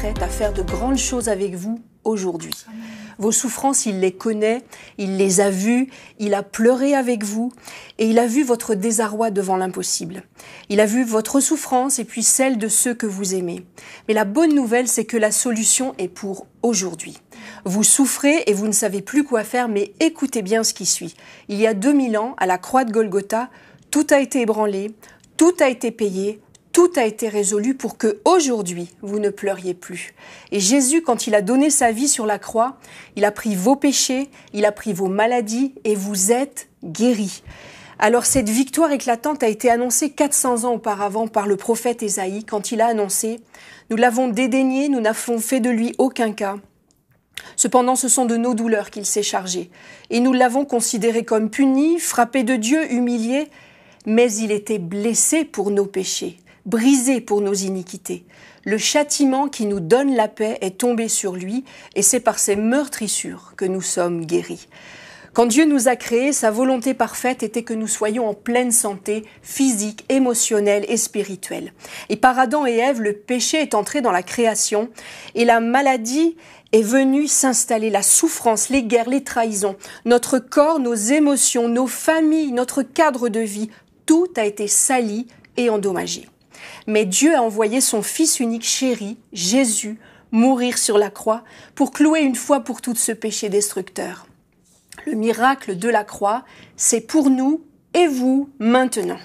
s'apprête à faire de grandes choses avec vous aujourd'hui. Vos souffrances, il les connaît, il les a vues, il a pleuré avec vous et il a vu votre désarroi devant l'impossible. Il a vu votre souffrance et puis celle de ceux que vous aimez. Mais la bonne nouvelle, c'est que la solution est pour aujourd'hui. Vous souffrez et vous ne savez plus quoi faire, mais écoutez bien ce qui suit. Il y a 2000 ans, à la croix de Golgotha, tout a été ébranlé, tout a été payé, tout a été résolu pour que aujourd'hui vous ne pleuriez plus. Et Jésus, quand il a donné sa vie sur la croix, il a pris vos péchés, il a pris vos maladies et vous êtes guéris. Alors cette victoire éclatante a été annoncée 400 ans auparavant par le prophète Ésaïe quand il a annoncé « Nous l'avons dédaigné, nous n'avons fait de lui aucun cas. Cependant, ce sont de nos douleurs qu'il s'est chargé. Et nous l'avons considéré comme puni, frappé de Dieu, humilié, mais il était blessé pour nos péchés. Brisé pour nos iniquités. Le châtiment qui nous donne la paix est tombé sur lui et c'est par ses meurtrissures que nous sommes guéris. Quand Dieu nous a créés, sa volonté parfaite était que nous soyons en pleine santé physique, émotionnelle et spirituelle. Et par Adam et Ève, le péché est entré dans la création et la maladie est venue s'installer, la souffrance, les guerres, les trahisons, notre corps, nos émotions, nos familles, notre cadre de vie, tout a été sali et endommagé. Mais Dieu a envoyé son Fils unique chéri, Jésus, mourir sur la croix pour clouer une fois pour toutes ce péché destructeur. Le miracle de la croix, c'est pour nous et vous maintenant.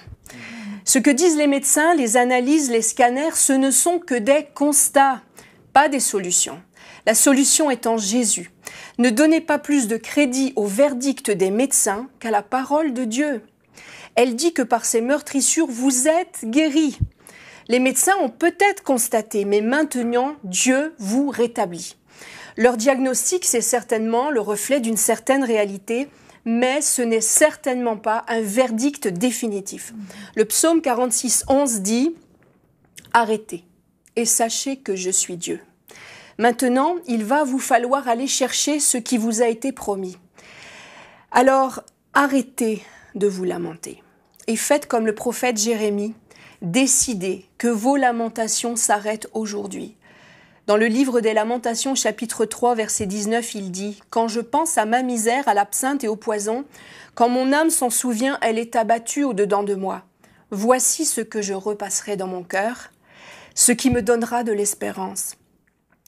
Ce que disent les médecins, les analyses, les scanners, ce ne sont que des constats, pas des solutions. La solution est en Jésus. Ne donnez pas plus de crédit au verdict des médecins qu'à la parole de Dieu. Elle dit que par ses meurtrissures, vous êtes guéris. Les médecins ont peut-être constaté, mais maintenant, Dieu vous rétablit. Leur diagnostic, c'est certainement le reflet d'une certaine réalité, mais ce n'est certainement pas un verdict définitif. Le psaume 46, 11 dit « Arrêtez et sachez que je suis Dieu. Maintenant, il va vous falloir aller chercher ce qui vous a été promis. Alors, arrêtez de vous lamenter et faites comme le prophète Jérémie. Décidez que vos lamentations s'arrêtent aujourd'hui. » Dans le livre des Lamentations, chapitre 3, verset 19, il dit « Quand je pense à ma misère, à l'absinthe et au poison, quand mon âme s'en souvient, elle est abattue au-dedans de moi. Voici ce que je repasserai dans mon cœur, ce qui me donnera de l'espérance.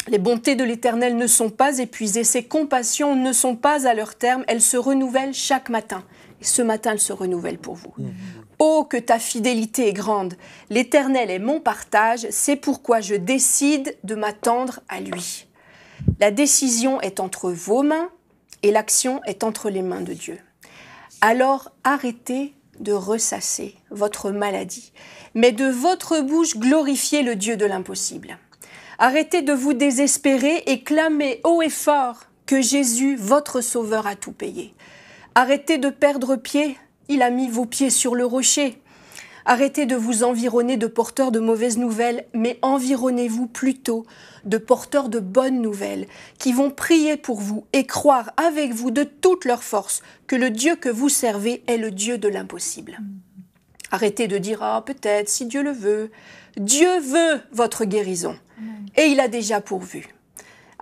Les bontés de l'Éternel ne sont pas épuisées, ses compassions ne sont pas à leur terme, elles se renouvellent chaque matin. Et ce matin, elles se renouvellent pour vous. Oh, que ta fidélité est grande. L'Éternel est mon partage, c'est pourquoi je décide de m'attendre à lui. La décision est entre vos mains et l'action est entre les mains de Dieu. Alors arrêtez de ressasser votre maladie, mais de votre bouche glorifiez le Dieu de l'impossible. Arrêtez de vous désespérer et clamez haut et fort que Jésus, votre Sauveur, a tout payé. Arrêtez de perdre pied, il a mis vos pieds sur le rocher. Arrêtez de vous environner de porteurs de mauvaises nouvelles, mais environnez-vous plutôt de porteurs de bonnes nouvelles qui vont prier pour vous et croire avec vous de toute leur force que le Dieu que vous servez est le Dieu de l'impossible. Arrêtez de dire « Ah, peut-être, si Dieu le veut ». Dieu veut votre guérison et il a déjà pourvu.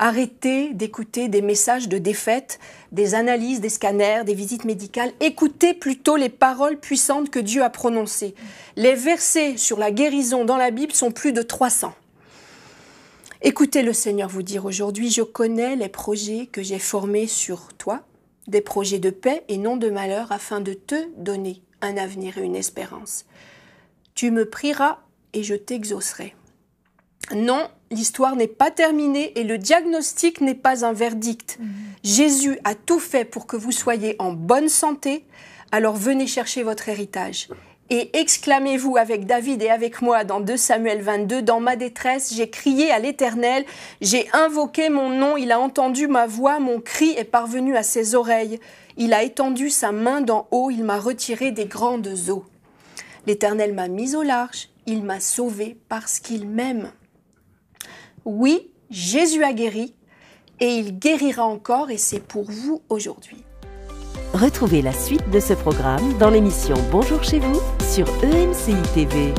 Arrêtez d'écouter des messages de défaite, des analyses, des scanners, des visites médicales. Écoutez plutôt les paroles puissantes que Dieu a prononcées. Les versets sur la guérison dans la Bible sont plus de 300. Écoutez le Seigneur vous dire aujourd'hui, je connais les projets que j'ai formés sur toi, des projets de paix et non de malheur, afin de te donner un avenir et une espérance. Tu me prieras et je t'exaucerai. Non, l'histoire n'est pas terminée et le diagnostic n'est pas un verdict. Jésus a tout fait pour que vous soyez en bonne santé, alors venez chercher votre héritage. Et exclamez-vous avec David et avec moi dans 2 Samuel 22, « Dans ma détresse, j'ai crié à l'Éternel, j'ai invoqué mon nom, il a entendu ma voix, mon cri est parvenu à ses oreilles. Il a étendu sa main d'en haut, il m'a retiré des grandes eaux. L'Éternel m'a mis au large, il m'a sauvé parce qu'il m'aime. » Oui, Jésus a guéri et il guérira encore et c'est pour vous aujourd'hui. Retrouvez la suite de ce programme dans l'émission Bonjour chez vous sur EMCI TV.